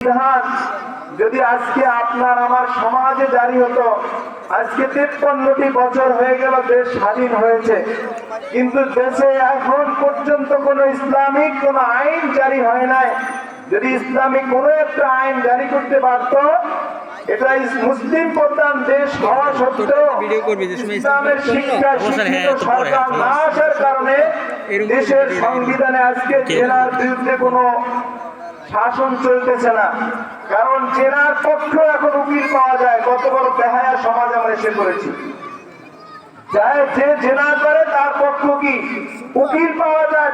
বিধান যদি আজকে আপনার আমার সমাজে জারি হতো, আজকে 53টি বছর হয়ে গেল দেশ স্বাধীন হয়েছে, কিন্তু দেশে এখন পর্যন্ত কোনো ইসলামিক কোনো আইন জারি হয় নাই। যদি ইসলামিক কোনো একটা আইন জারি করতে পারত, এটা মুসলিম প্রধান দেশ হওয়া সত্ত্বেও ইসলামের শিক্ষা শিক্ষিত সরকার না আসার কারণে দেশের সংবিধানে আজকে জেনার বিরুদ্ধে কোনো শাসন চলতেছে না। কারণ জেনার পক্ষে এখন উকিল পাওয়া যায়। কত বড় বেহায়া সমাজ আমরা এসে করেছি, যে জেনা করে তার পক্ষ কি উকিল পাওয়া যায়,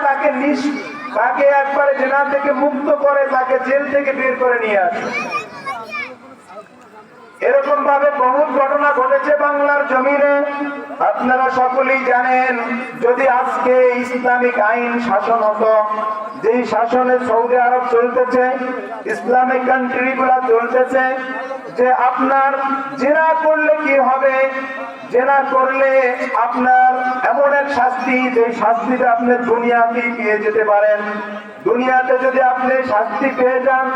তাকে একবারে জেনা থেকে মুক্ত করে তাকে জেল থেকে বের করে নিয়ে আসে। এরকম ভাবে বহু ঘটনা ঘটেছে বাংলার জমিনে। আপনারা সকলেই জানেন, যদি আজকে ইসলামিক আইন শাসন হতো, যেই শাসনে সৌদি আরব চলতেছে, ইসলামিক কান্ট্রি গুলা চলতেছে, যে আপনার জেনা করলে কি হবে, জেনা করলে আপনার এমন এক শাস্তি, যে শাস্তিটা আপনি দুনিয়াতেই পেয়ে যেতে পারেন। দুনিয়াতে যদি আপনি শাস্তি পেয়ে যান,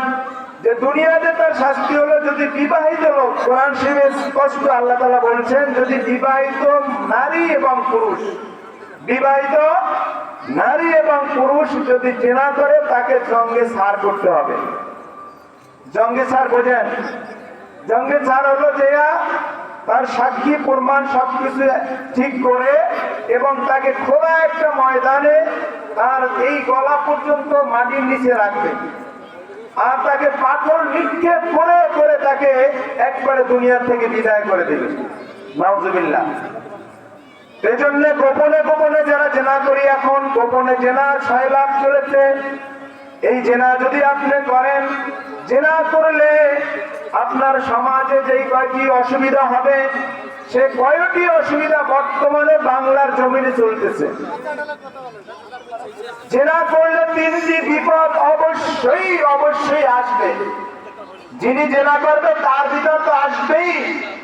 যে দুনিয়াতে তার শাস্তি হলো যদি বিবাহিত লোক, কোরআন শরীফে স্পষ্ট আল্লাহ তাআলা বলছেন, যদি বিবাহিত নারী এবং পুরুষ, বিবাহিত নারী এবং পুরুষ যদি জেনা করে, তাকে জঙ্গে ছাড় করতে হবে। জঙ্গে ছাড় বোঝেন? জঙ্গে ছাড় হলো যে তার সাক্ষী প্রমাণ সবকিছু ঠিক করে এবং তাকে খোলা একটা ময়দানে তার এই গলা পর্যন্ত মাটির নিচে রাখবে, আর তাকে পাথর নিক্ষেপ করে করে তাকে একবারে দুনিয়া থেকে বিদায় করে দেবে। নাউজুবিল্লাহ। এজন্য গোপনে গোপনে যারা জেনা করি, এখন গোপনে জেনা ছয়লাভ চলেছে। এই জেনা যদি আপনি করেন, জেনা করলে আপনার সমাজে যেই কয়টি অসুবিধা হবে, সে কয়টি অসুবিধা বর্তমানে বাংলার জমিনে চলতেছে। জেনা করলে 3টি বিপদ অবশ্যই অবশ্যই আসবে। যিনি জেনা করবে তার ভিতর তো আসবেই,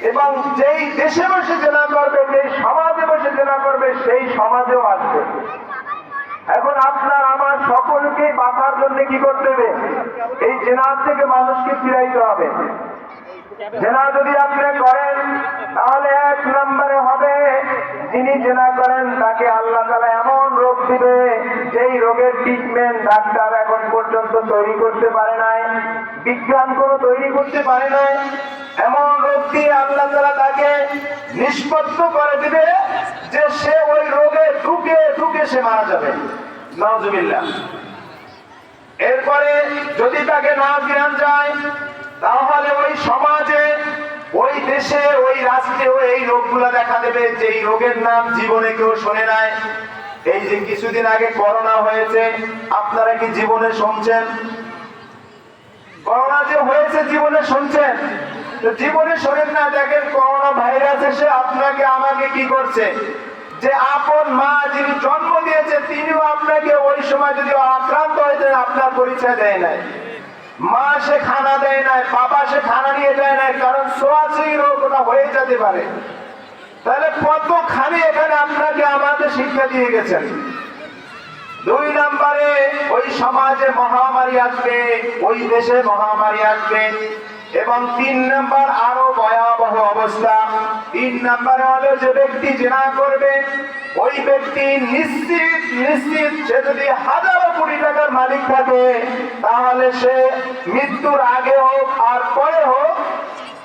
এবং যেই দেশে বসে জেনা করবে, যেই সমাজে বসে জেনা করবে, সেই সমাজেও আসবে। এখন আপনার আমার সকলকে বাঁচার জন্য কি করতে হবে? এই জেনার থেকে মানুষকে ফিরাইতে হবে। জেনা যদি আপনি করেন, তাহলে 1 নম্বরে হবে, যিনি জেনা করেন তাকে আল্লাহ তাআলা এমন রোগ দিবে, যেই রোগের ট্রিটমেন্ট ডাক্তার এখন পর্যন্ত তৈরি করতে পারে নাই, বিজ্ঞান কোনো তৈরি করতে পারে নাই। এমন রোগ দিয়ে আল্লাহ তাআলা তাকে নিষ্পত্ত করে দিবে যে সে ওই রোগে ঢুকে ঢুকে সে মারা যাবে। নাউজুবিল্লাহ। এরপরে যদি তাকে না ফিরান যায়, তাহলে ওই সমাজে, ওই দেশে, ওই রাষ্ট্রেও এই রোগগুলা দেখা দেবে, যে এই রোগের নাম জীবনে কেউ শোনে নাই। এই যে কিছুদিন আগে করোনা হয়েছে, আপনারা কি জীবনে শুনছেন? করোনা যে হয়েছে জীবনে শুনছেন? তো জীবনে শোনেন না। দেখেন, করোনা ভাইরাস এসে আপনাকে আমাকে কি করছে, যে আপন মা যিনি জন্ম দিয়েছে, তিনিও আপনাকে ওই সময় যদি আক্রান্ত হয়েছেন, আপনার পরিচয় দেয় নাই। মা সে খানা দেয় নাই, বাবা সে খানা নিয়ে যায় নাই, কারণ ছোঁয়াছুঁয়ি রোগ ওটা হয়ে যেতে পারে। তাহলে কতখানি এখানে আপনাকে আমাদের শিক্ষা দিয়ে গেছেন। 2 নম্বরে ওই সমাজে মহামারী আসবে, ওই দেশে মহামারী আসবে। এবং 3 নম্বর আরো ভয়াবহ অবস্থা। 3 নম্বরে হলো, যে ব্যক্তি জেনা করবে, ওই ব্যক্তি নিশ্চিত নিশ্চিত সে যদি হাজারো কোটি টাকার মালিক থাকে, তাহলে সে মৃত্যুর আগে হোক আর পরে হোক,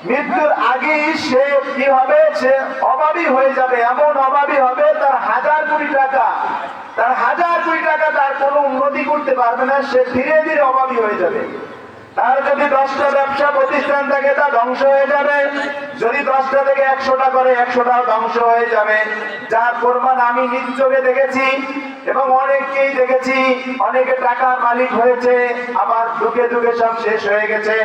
মৃত্যুর আগেই সে কি হবে, সে অভাবী হয়ে যাবে। এমন অভাবী হবে, তার 1000 কোটি টাকা, তার 1000 কোটি টাকা তার কোনো উন্নতি করতে পারবে না, সে ধীরে ধীরে অভাবী হয়ে যাবে। তার যদি 10টা ব্যবসা প্রতিষ্ঠান থাকে, তা ধ্বংস হয়ে যাবে। যদি 10টা থেকে 100টা করে, 100টাও ধ্বংস হয়ে যাবে। যার প্রমাণ আমি নিজ চোখে দেখেছি এবং অনেককেই দেখেছি। অনেকে টাকার মালিক হয়েছে, আবার ঢুকে ঢুকে সব শেষ হয়ে গেছে।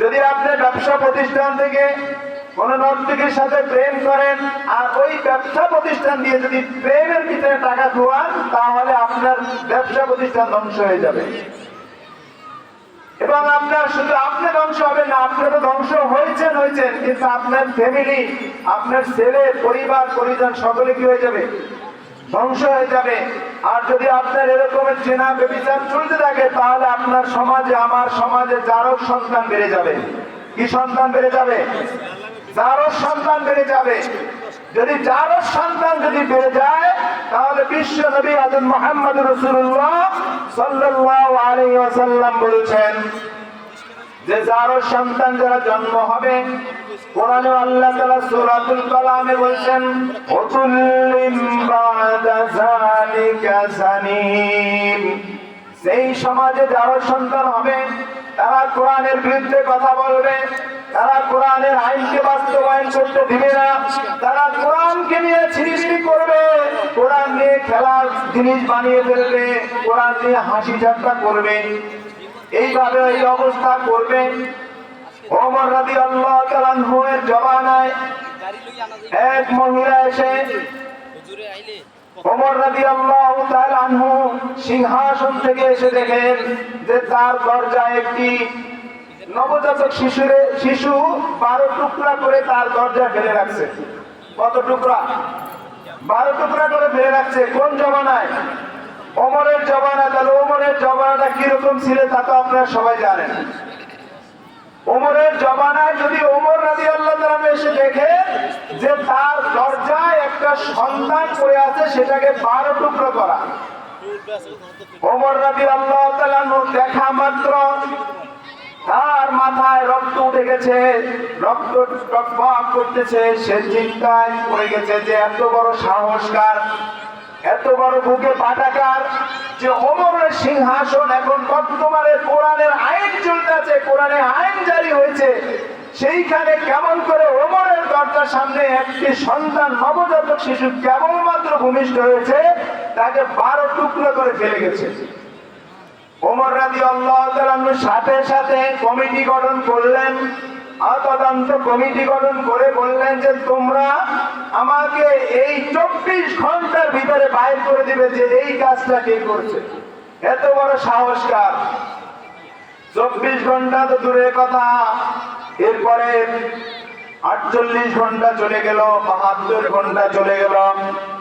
যদি আপনি ব্যবসা প্রতিষ্ঠান থেকে কোন নর্তকীর সাথে প্রেম করেন, আর ওই ব্যবসা প্রতিষ্ঠান দিয়ে যদি প্রেমের ভিতরে টাকা খোয়ান, তাহলে আপনার ব্যবসা প্রতিষ্ঠান ধ্বংস হয়ে যাবে। এবং আপনার শুধু আপনি ধ্বংস হবেন না, আপনি তো ধ্বংস হয়েছেন, কিন্তু আপনার ফ্যামিলি, আপনার ছেলে, পরিবার, পরিজন সকলে কি হয়ে যাবে? ধ্বংস হয়ে যাবে। আর যদি আপনার এরকমের জেনা ব্যভিচার চলতে থাকে তাহলে আপনার সমাজে, আমার সমাজে জারজ সন্তান বেড়ে যাবে। কি সন্তান বেড়ে যাবে? জারজ সন্তান বেড়ে যাবে। যদি জারজ সন্তান যদি বেড়ে যায় তাহলে বিশ্ব নবী হযরত মুহাম্মদ রাসূলুল্লাহ সাল্লাল্লাহু আলাইহি ওয়াসাল্লাম বলেছেন যে জারজ সন্তান যারা জন্ম হবে, কোরআনে আল্লাহ তাআলা সূরাতুল কালামে বলেছেন উতুল্লিম বাদা যালিকা সানিম। সেই সমাজে জারজ সন্তান হবে তারা কোরআনের বিরুদ্ধে কথা বলবে, তারা কোরআনের আইনকে বাস্তবায়ন করতে দিবে না, তারা কোরআনকে নিয়ে ছিড়িমিড়ি করবে, কোরআন নিয়ে খেলার জিনিস বানিয়ে ফেলবে, কোরআন নিয়ে হাসি ঠাট্টা করবে। এইভাবে এই অবস্থা করবে। ওমর রাদিয়াল্লাহু তাআলা আনহু এর জমানায় এক মহিলা এসে ওমর রাদিয়াল্লাহু তাআলা আনহু সিংহাসন থেকে এসে দেখেন যে তার দরজায় একটি নবজাতক শিশু 12 টুকরা করে তার দরজা ফেলে রাখছে। কত টুকরা? 12 টুকরা করে ফেলে রাখছে। কোন জমানায়? ওমরের জমানা। তাহলে ওমরের জমানাটা কিরকম ছিল তা তো আপনারা সবাই জানেন। ওমরের জমানায় যদি ওমর রাদিয়াল্লাহু তাআলা এসে দেখে যে তার দরজায় একটা সন্তান পড়ে আছে, সেটাকে 12 টুকরো করা, ওমর রাদিয়াল্লাহু তাআলা দেখা মাত্র তার মাথায় রক্ত উঠে গেছে, রক্ত টকবক করতেছে। সে চিন্তায় পড়ে গেছে যে এত বড় সাহসকার, এত বড় বুকে পাটাকার যে ওমরের সিংহাসন এখন বর্তমানে কোরআনের আইন চলতেছে, কোরআনে আইন জারি হয়েছে, সেইখানে কেমন করে ওমরের দরজার সামনে একটি সন্তান নবজাতক শিশু কেবলমাত্র ভূমিষ্ঠ হয়েছে, তাকে 12 টুকরো করে ফেলে গেছে। ওমর রাদিয়াল্লাহু তাআলা সাথে সাথে কমিটি গঠন করলেন, তদন্ত কমিটি গঠন করে বললেন যে তোমরা আমাকে এই 24 ঘন্টার ভিতরে বাইর করে দিবে যে এই কাজটা কে করছে, এত বড় সাহসকার। 24 ঘন্টা তো দূরের কথা, এরপরে 48 ঘন্টা চলে গেল, 72 ঘন্টা চলে গেল,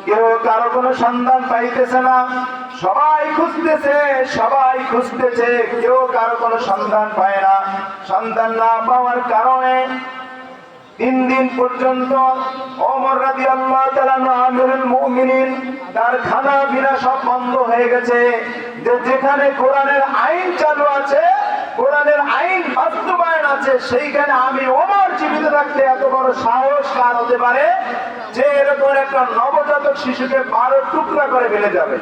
কেউ কারো কোনো সন্ধান পাইতেছে না। সবাই খুঁজতেছে, সবাই খুঁজতেছে, কেউ কারো কোনো সন্ধান পায় না। সন্ধান না পাওয়ার কারণে 3 দিন পর্যন্ত ওমর রাদিয়াল্লাহু তাআলা আমিরুল মুমিনিন তার খানা পিনা সব বন্ধ হয়ে গেছে। যেখানে কোরআনের আইন চালু আছে, কোরআনের আইন বাস্তবায়ন আছে, সেইখানে আমি ওমর জীবিত থাকতে এত বড় সাহস কার হতে পারে যে এরকম একটা নবজাতক শিশুকে 12 টুকরা করে ফেলে যাবে।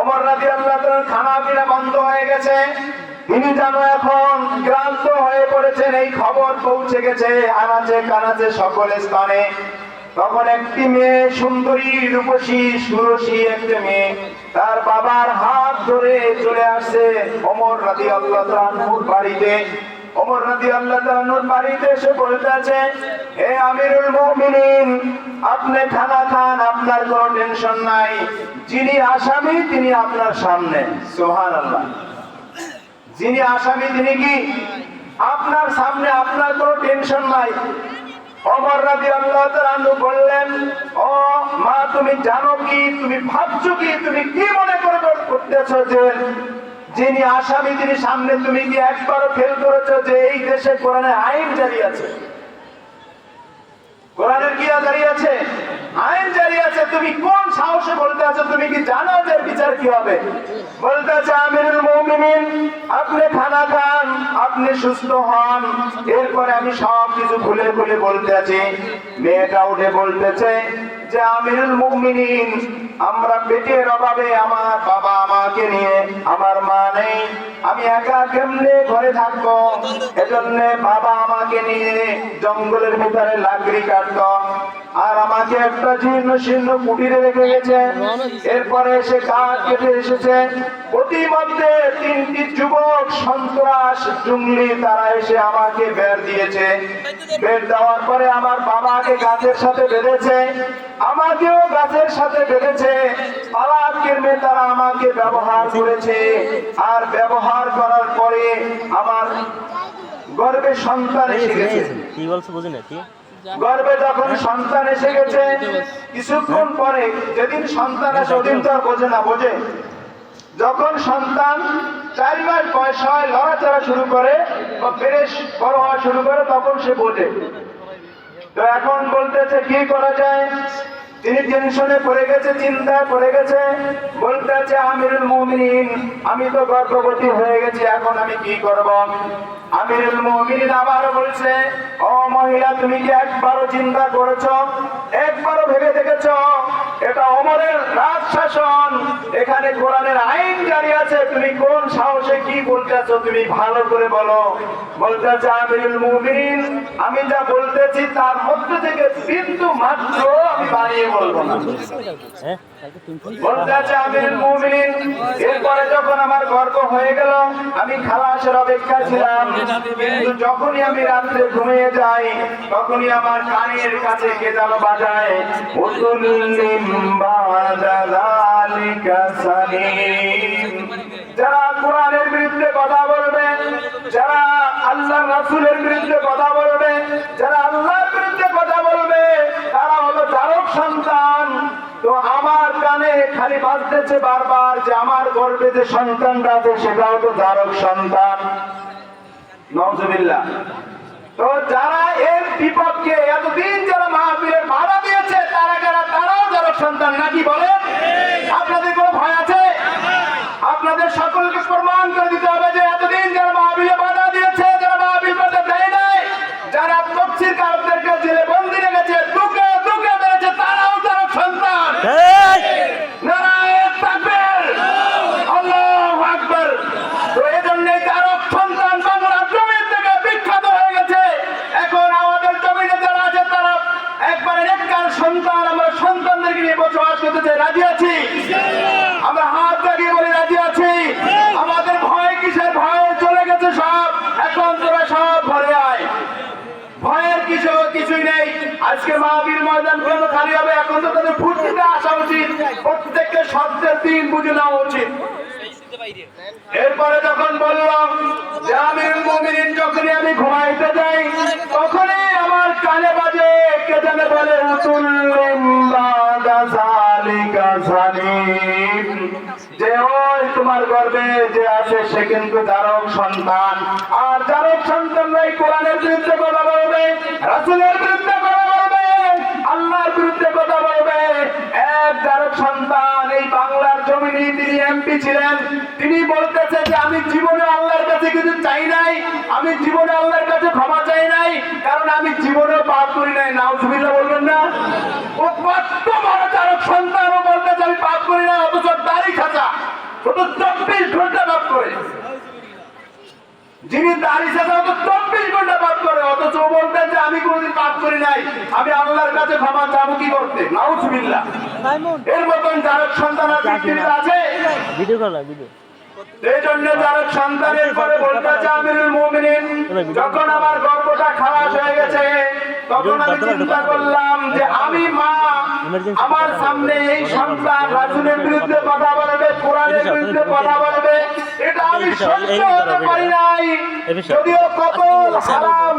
ওমর রাদিয়াল্লাহু তাআলা খানা পিনা বন্ধ হয়ে গেছে, তিনি যেন এখন ক্লান্ত হয়ে পড়েছেন। এই খবর পৌঁছে গেছে আনাচে কানাচে সকল স্থানে। তখন একটি মেয়ে, সুন্দরী রূপসী সুরসী একটি মেয়ে, তার বাবার হাত ধরে চলে আসছে ওমর রাদিয়াল্লাহু তাআলার বাড়িতে। ওমর রাদিয়াল্লাহু তাআলার বাড়িতে এসে বলতেছে, হে আমিরুল মুমিনিন, আপনি খানা খান, আপনার কোনো টেনশন নাই, যিনি আসামি তিনি আপনার সামনে। সুবহানাল্লাহ। যিনি আসামি তিনি কি আপনার সামনে, আপনার কোনো টেনশন নাই। ওমর রাদিয়াল্লাহু তাআলা বললেন, ও মা, তুমি জানো কি, তুমি ভাবছো কি, তুমি কি মনে করে করতেছো যে যিনি আসামি তিনি সামনে? তুমি কি একবারও খেয়াল করেছো যে এই দেশে কোরআনের আইন জারি আছে? কোরআনের কি জারি আছে? আইন জারি আছে। তুমি কোন সাহসে বলতে আছো? তুমি কি জানো যে বিচার কি হবে? বলতে আছে, আমিরুল মুমিনিন, আপনি খানা খান, আপনি সুস্থ হন, এরপরে আমি সব কিছু খুলে খুলে বলতে আছি। মেয়েটা উঠে বলতেছে যে আমিরুল মুমিনিন, আমরা পেটের অভাবে আমার বাবা আমাকে নিয়ে, আমার মা নেই, আমি একা কেমনে ঘরে থাকবো, এজন্য বাবা আমাকে নিয়ে জঙ্গলের ভিতরে লাকড়ি কাটতো, আর আমাকে একটা জীর্ণ শীর্ণ কুটিরে রেখে গেছে। এরপরে এসে কাঠ কেটে এসেছে। প্রতিমধ্যে 3টি যুবক সন্ত্রাস জঙ্গলি তারা এসে আমাকে বের দিয়েছে। বের দেওয়ার পরে আমার বাবাকে গাছের সাথে বেঁধেছে, আমাকেও গাছের সাথে বেঁধেছে। পালাক কেমনে তারা আমাকে ব্যবহার করেছে, আর ব্যবহার করার পরে আমার গর্ভে সন্তান এসে গেছে। কি বলছো বুঝি না? কি গর্ভে যখন সন্তান এসে গেছে, কিছুক্ষণ পরে যেদিন সন্তান আসে ওদিন তো আর বোঝে না, বোঝে যখন সন্তান 4 মাস বয়স হয়, লড়াচড়া শুরু করে বা বেশ বড় হওয়া শুরু করে, তখন সে বোঝে। তো এখন বলতেছে কি করা যায়, তিনি টেনশনে পড়ে গেছে, চিন্তায় পড়ে গেছে, বলতেছে আমিরুল মুমিনিন, আমি তো গর্ভবতী হয়ে গেছি, এখন আমি কি করব? আমিরুল মুমিনিন আবার বলছে, ও মহিলা, তুমি কি একবারও চিন্তা করেছো, একবারও ভেবে দেখেছো এটা ওমরের রাজ শাসন, এখানে কোরআনের আইন জারি আছে, তুমি কোন সাহসে কি বলতেছো, তুমি ভালো করে বলো। বলতেছে আমিরুল মুমিনিন, আমি যা বলতেছি তার মধ্যে থেকে বিন্দু মাত্র আমি বানিয়ে বলবো না। বলতেছে আমিরুল মুমিনিন, এরপরে যখন আমার গর্ভ হয়ে গেল, আমি খালাসের অপেক্ষা ছিলাম, কিন্তু যখনই আমি রাত্রে ঘুমিয়ে যাই, তখনই আমার কানের কাছে কে যেন বাজায়, যারা কোরআনের বিরুদ্ধে কথা বলবে, যারা আল্লাহ রাসূলের বিরুদ্ধে কথা বলবে, যারা আল্লাহর বিরুদ্ধে কথা বলবে, তারা হলো জারক সন্তান। তো আমার কানে খালি বাজতেছে বারবার যে আমার গর্ভে যে সন্তানটা আছে সেটাও তো জারক সন্তান। নাউজুবিল্লাহ। তো যারা এর বিপক্ষে এতদিন যারা মাহফিলের বাধা দিয়েছে, তারা কারা? তারাও জারক সন্তান নাকি বলেন? আপনাদের কোনো ভয় আছে? আপনাদের সকলকে প্রমাণ করে দিতে হবে যে এতদিন যারা মাহফিলে বাধা দিয়েছে, যারা মাহফিল করতে দেয় নাই, যারা তফসির কারকদেরকে জেলে বন্দি রেখেছে, দুকে দুকে মেরেছে, তারাও জারক সন্তান। নারায়ে তাকবীর, আল্লাহু আকবার। তো এজন্যই জারক সন্তান বাংলার জমিন থেকে বিখ্যাত হয়ে গেছে। এখন আমাদের জমিনে যারা আছে তারা একবারে নেককার সন্তান, আমরা সন্তানদেরকে নিয়ে বসবাস করতে চাই, রাজি আছি? আমরা হাত লাগিয়ে বলে রাজি আছি। আমাদের ভয় কিসের? ভয় চলে গেছে সব, এখন তোরা সব ঘরে আয়, ভয়ের কিছুই নেই। আজকে মাহফিল ময়দান কেন খালি হবে? এখন তো তাদের ফুর্তিতে আসা উচিত, প্রত্যেককে শব্দের দিন বুঝে নেওয়া উচিত। এরপরে যখন বললাম যে আমিরুল মুমিনিন, যখনই আমি ঘুমাইতে যাই, তখনই আমার কানে বাজে কে জানে বলে, যে ওই তোমার গর্ভে যে আছে সে কিন্তু জারক সন্তান। আর জারক সন্তানরাই কোরআনের বিরুদ্ধে কথা বলবে, রাসূলের বিরুদ্ধে কথা বলবে, আল্লাহর বিরুদ্ধে কথা বলবে। এক জারক সন্তান এই বাংলার জমিনে তিনি এমপি ছিলেন, তিনি বলতেছে যে আমি জীবনে আল্লাহর কাছে কিছু চাই নাই, আমি জীবনে আল্লাহর কাছে ক্ষমা চাই নাই, কারণ আমি জীবনে পাপ করি নাই। নাউজুবিল্লাহ বলবেন না? ও কত বড় জারক সন্তান, ও বলতেছে আমি পাপ করি না, অথচ দাড়ি খাঁচা, ও তো 24 ঘন্টা পাপ করে। যিনি দাড়ি খাঁচা ও তো 24 ঘন্টা পাপ করে, অথচ ও বলতেছে আমি কোনোদিন পাপ করি নাই, আমি আল্লাহর কাছে ক্ষমা চাবো কি করতে? নাউজুবিল্লাহ। এর মতন জারক সন্তান আর পৃথিবীতে আছে? এই জন্য জারক সন্তানের পরে বলতেছে আমিরুল মুমিনিন, যখন আমার গর্ভটা খালাস হয়ে গেছে, তখন আমি চিন্তা করলাম যে আমি মা, আমার সামনে এই সন্তান রাসূলের বিরুদ্ধে কথা বলবে, কোরআনের বিরুদ্ধে কথা বলবে, এটা আমি সহ্য করতে পারি নাই। যদিও কত হারাম